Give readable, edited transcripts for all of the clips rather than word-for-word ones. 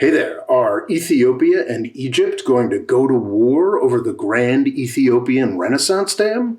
Hey there, are Ethiopia and Egypt going to go to war over the Grand Ethiopian Renaissance Dam?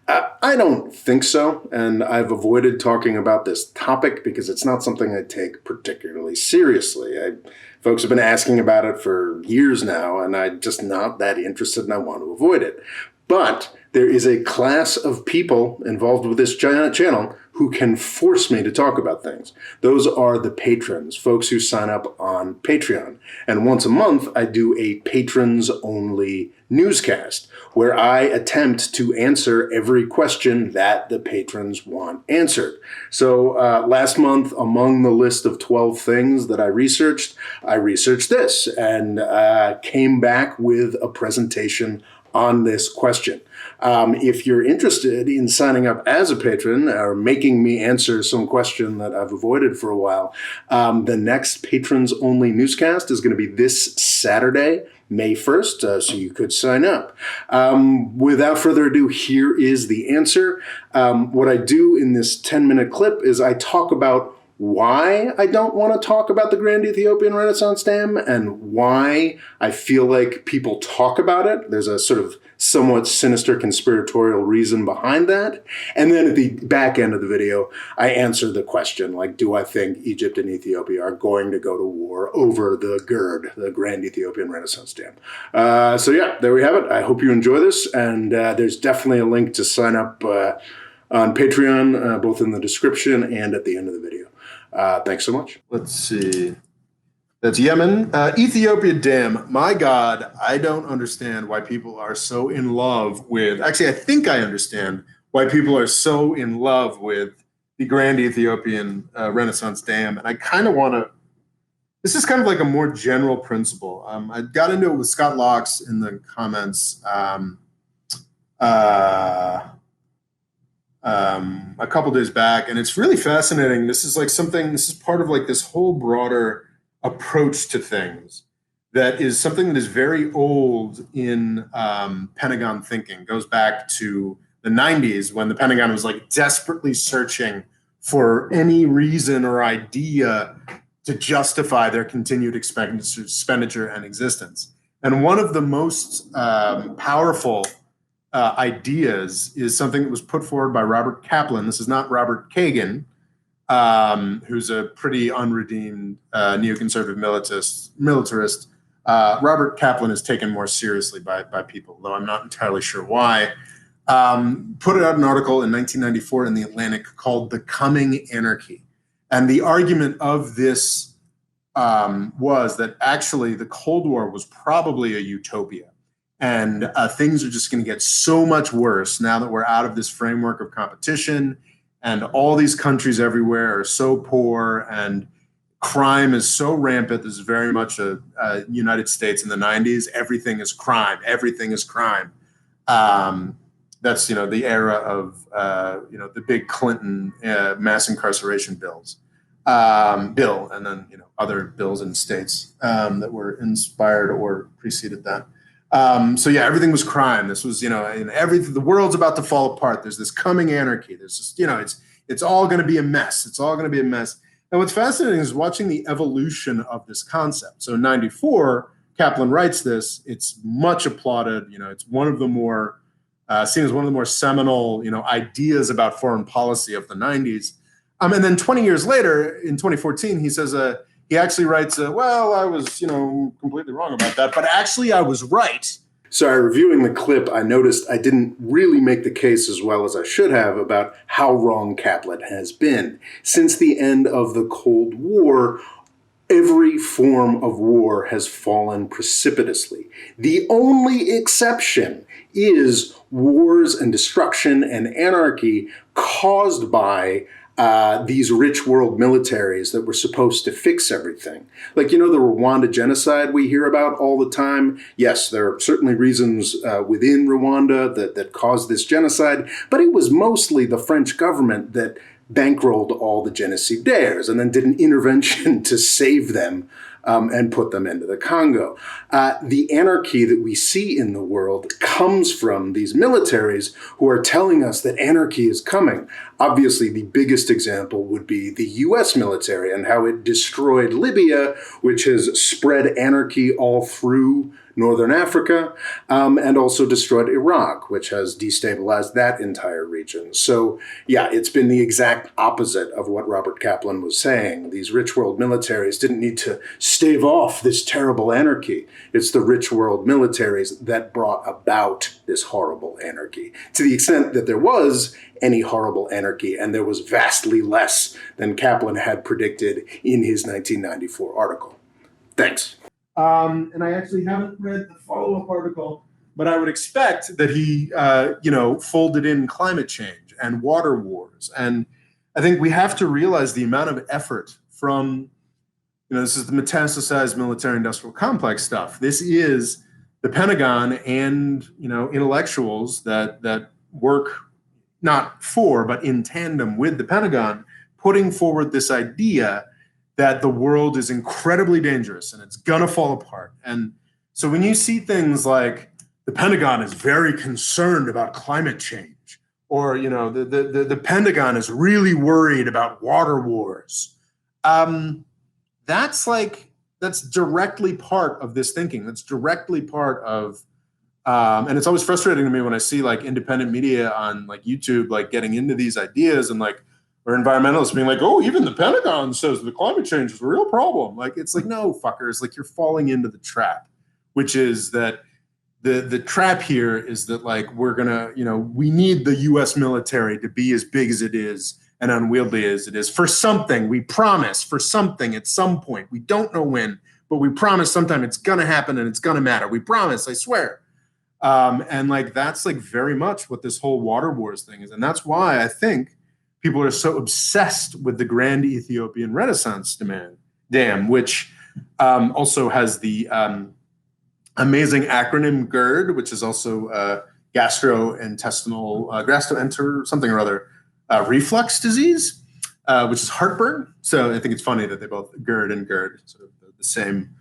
I don't think so, and I've avoided talking about this topic because it's not something I take particularly seriously. Folks have been asking about it for years now, and I'm just not that interested and I want to avoid it. But there is a class of people involved with this channel who can force me to talk about things. Those are the patrons, folks who sign up on Patreon. And once a month, I do a patrons-only newscast where I attempt to answer every question that the patrons want answered. So last month, among the list of 12 things that I researched this and came back with a presentation on this question. If you're interested in signing up as a patron or making me answer some question that I've avoided for a while, the next patrons-only newscast is going to be this Saturday, May 1st, so you could sign up. Without further ado, here is the answer. What I do in this 10-minute clip is I talk about why I don't want to talk about the Grand Ethiopian Renaissance Dam and why I feel like people talk about it. There's a sort of somewhat sinister conspiratorial reason behind that. And then at the back end of the video, I answer the question, like, do I think Egypt and Ethiopia are going to go to war over the GERD, the Grand Ethiopian Renaissance Dam? So yeah, there we have it. I hope you enjoy this. And there's definitely a link to sign up on Patreon, both in the description and at the end of the video. Thanks so much. Let's see. That's Yemen. Ethiopia Dam. My God, I don't understand why people are so in love with... Actually, I think I understand why people are so in love with the Grand Ethiopian Renaissance Dam. And I kind of want to... This is kind of like a more general principle. I got into it with Scott Locks in the comments a couple days back, and it's really fascinating. This is part of like this whole broader approach to things that is something that is very old in Pentagon thinking. Goes back to the 90s when the Pentagon was like desperately searching for any reason or idea to justify their continued expenditure and existence. And one of the most powerful ideas is something that was put forward by Robert Kaplan. This is not Robert Kagan, who's a pretty unredeemed neoconservative militarist. Robert Kaplan is taken more seriously by people, though I'm not entirely sure why. Put out an article in 1994 in The Atlantic called The Coming Anarchy. And the argument of this was that actually the Cold War was probably a utopia. And things are just going to get so much worse now that we're out of this framework of competition, and all these countries everywhere are so poor, and crime is so rampant. This is very much a United States in the 90s. Everything is crime. Everything is crime. That's the era of the big Clinton mass incarceration bill, and then other bills in states that were inspired or preceded that. So yeah, everything was crime. This was, everything, the world's about to fall apart. There's this coming anarchy. There's just, it's all going to be a mess. It's all going to be a mess. And what's fascinating is watching the evolution of this concept. So in 94, Kaplan writes this. It's much applauded. It's one of the more, seen as one of the more seminal, ideas about foreign policy of the 90s. And then 20 years later, in 2014, he says, he actually writes, well, I was, completely wrong about that, but actually I was right. Sorry, reviewing the clip, I noticed I didn't really make the case as well as I should have about how wrong Kaplan has been. Since the end of the Cold War, every form of war has fallen precipitously. The only exception is wars and destruction and anarchy caused by these rich world militaries that were supposed to fix everything. Like, the Rwanda genocide we hear about all the time. Yes, there are certainly reasons within Rwanda that caused this genocide, but it was mostly the French government that bankrolled all the genocidaires and then did an intervention to save them and put them into the Congo. The anarchy that we see in the world comes from these militaries who are telling us that anarchy is coming. Obviously, the biggest example would be the US military and how it destroyed Libya, which has spread anarchy all through Northern Africa, and also destroyed Iraq, which has destabilized that entire region. So, yeah, it's been the exact opposite of what Robert Kaplan was saying. These rich world militaries didn't need to stave off this terrible anarchy. It's the rich world militaries that brought about this horrible anarchy. To the extent that there was any horrible anarchy, and there was vastly less than Kaplan had predicted in his 1994 article. Thanks. And I actually haven't read the follow-up article, but I would expect that he, folded in climate change and water wars. And I think we have to realize the amount of effort from, this is the metastasized military-industrial complex stuff. This is the Pentagon and, intellectuals that work not for, but in tandem with the Pentagon, putting forward this idea that the world is incredibly dangerous and it's gonna fall apart. And so when you see things like the Pentagon is very concerned about climate change, or the Pentagon is really worried about water wars, that's directly part of this thinking. That's directly part of, and it's always frustrating to me when I see like independent media on like YouTube, like getting into these ideas and like, or environmentalists being like, oh, even the Pentagon says the climate change is a real problem. Like, it's like, no, fuckers, like you're falling into the trap, which is that the trap here is that like, we're gonna, we need the US military to be as big as it is and unwieldy as it is for something. We promise for something at some point. We don't know when, but we promise sometime it's gonna happen and it's gonna matter. We promise, I swear. And like, that's like very much what this whole water wars thing is. And that's why I think people are so obsessed with the Grand Ethiopian Renaissance Dam, which also has the amazing acronym GERD, which is also gastrointestinal, something or other, reflux disease, which is heartburn. So I think it's funny that they both GERD and GERD, sort of the same.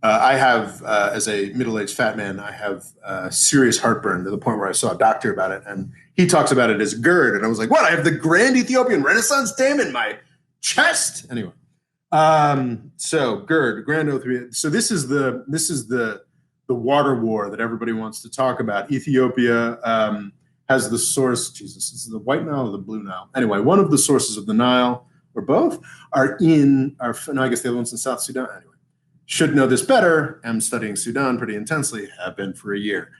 I have, as a middle-aged fat man, I have serious heartburn to the point where I saw a doctor about it, and he talks about it as GERD, and I was like, "What? I have the Grand Ethiopian Renaissance Dam in my chest." Anyway, so GERD, Grand Ethiopian. So this is the water war that everybody wants to talk about. Ethiopia has the source. Jesus, is it the White Nile or the Blue Nile? Anyway, one of the sources of the Nile, or both, no, I guess the other one's in South Sudan. Anyway. Should know this better. I'm studying Sudan pretty intensely, have been for a year.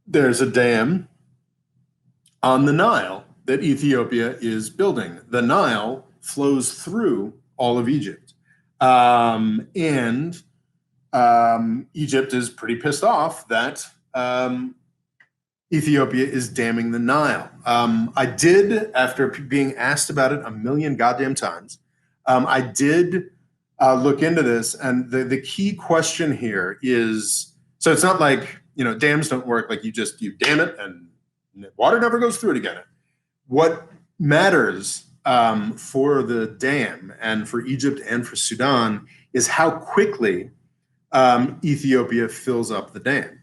There's a dam on the Nile that Ethiopia is building. The Nile flows through all of Egypt. Egypt is pretty pissed off that Ethiopia is damming the Nile. I did, after being asked about it a million goddamn times, I did look into this, and the key question here is, so it's not like, dams don't work, like you dam it and water never goes through it again. What matters for the dam and for Egypt and for Sudan is how quickly Ethiopia fills up the dam.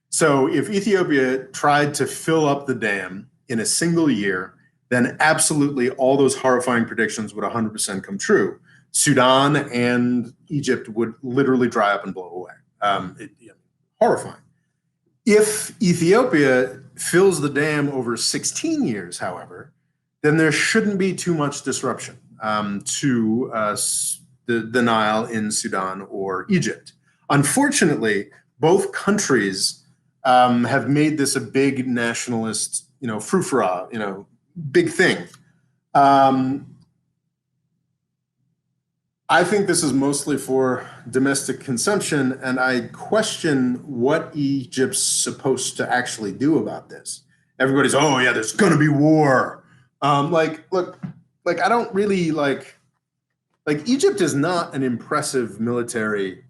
So if Ethiopia tried to fill up the dam in a single year, then absolutely all those horrifying predictions would 100% come true. Sudan and Egypt would literally dry up and blow away. Horrifying. If Ethiopia fills the dam over 16 years, however, then there shouldn't be too much disruption to the Nile in Sudan or Egypt. Unfortunately, both countries have made this a big nationalist, frou-frou, big thing. I think this is mostly for domestic consumption, and I question what Egypt's supposed to actually do about this. Everybody's, oh yeah, there's gonna be war. Look, I don't really like Egypt is not an impressive military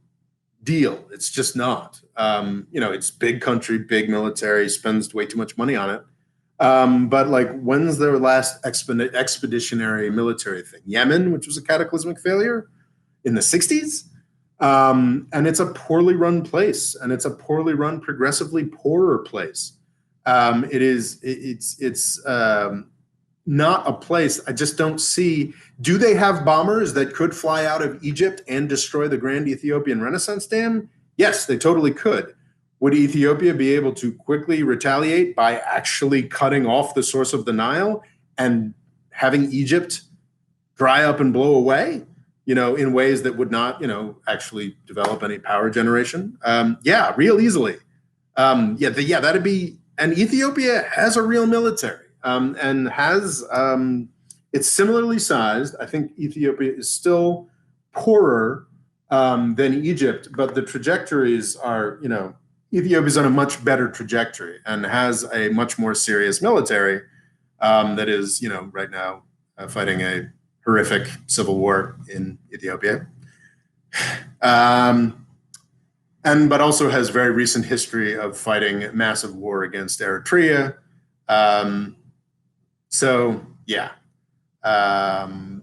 deal. It's just not. It's big country, big military, spends way too much money on it. But when's their last expeditionary military thing? Yemen, which was a cataclysmic failure. in the 60s. And it's a poorly run place, and it's a poorly run, progressively poorer place. It's not a place. I just don't see. Do they have bombers that could fly out of Egypt and destroy the Grand Ethiopian Renaissance Dam? Yes, they totally could. Would Ethiopia be able to quickly retaliate by actually cutting off the source of the Nile and having Egypt dry up and blow away, in ways that would not, actually develop any power generation? Yeah, real easily. That'd be, and Ethiopia has a real military, and has, it's similarly sized. I think Ethiopia is still poorer than Egypt, but the trajectories are, Ethiopia's on a much better trajectory and has a much more serious military that is, right now fighting a horrific civil war in Ethiopia. But also has very recent history of fighting massive war against Eritrea.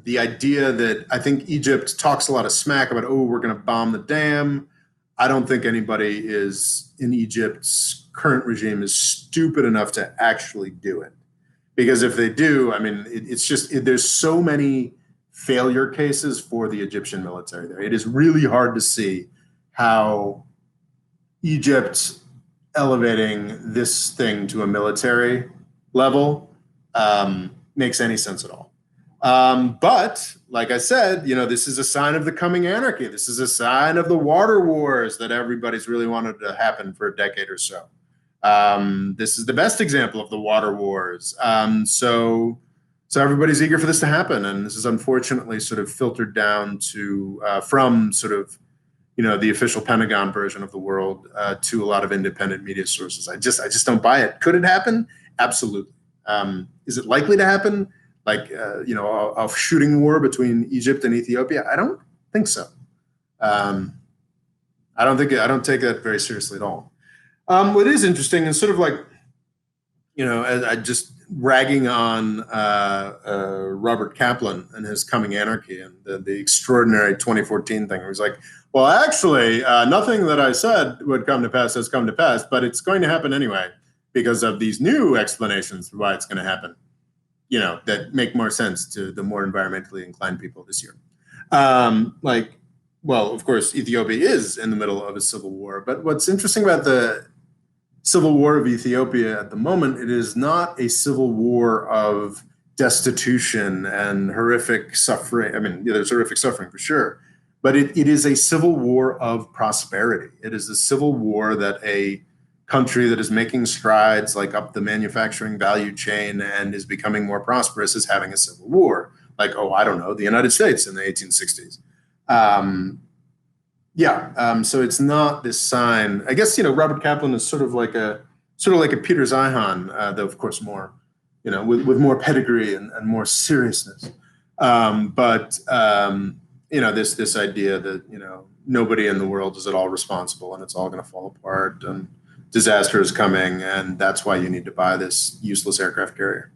The idea that I think Egypt talks a lot of smack about, oh, we're going to bomb the dam. I don't think anybody is in Egypt's current regime is stupid enough to actually do it. Because if they do, I mean, there's so many failure cases for the Egyptian military there. It is really hard to see how Egypt elevating this thing to a military level makes any sense at all. But like I said, this is a sign of the coming anarchy. This is a sign of the water wars that everybody's really wanted to happen for a decade or so. This is the best example of the water wars. So everybody's eager for this to happen. And this is unfortunately sort of filtered down to, from sort of, the official Pentagon version of the world to a lot of independent media sources. I just don't buy it. Could it happen? Absolutely. Is it likely to happen? Like, a shooting war between Egypt and Ethiopia? I don't think so. I don't take that very seriously at all. What is interesting and sort of like, I just ragging on Robert Kaplan and his Coming Anarchy and the extraordinary 2014 thing. Where he's like, well, actually, nothing that I said would come to pass has come to pass, but it's going to happen anyway because of these new explanations for why it's going to happen, that make more sense to the more environmentally inclined people this year. Well, of course, Ethiopia is in the middle of a civil war, but what's interesting about the civil war of Ethiopia at the moment, it is not a civil war of destitution and horrific suffering. I mean, there's horrific suffering for sure, but it is a civil war of prosperity. It is a civil war that a country that is making strides like up the manufacturing value chain and is becoming more prosperous is having a civil war. Like, I don't know, the United States in the 1860s. So it's not this sign. I guess, Robert Kaplan is sort of like a Peter Zeihan, though of course more, with more pedigree and more seriousness. This idea that, nobody in the world is at all responsible and it's all going to fall apart and disaster is coming, and that's why you need to buy this useless aircraft carrier.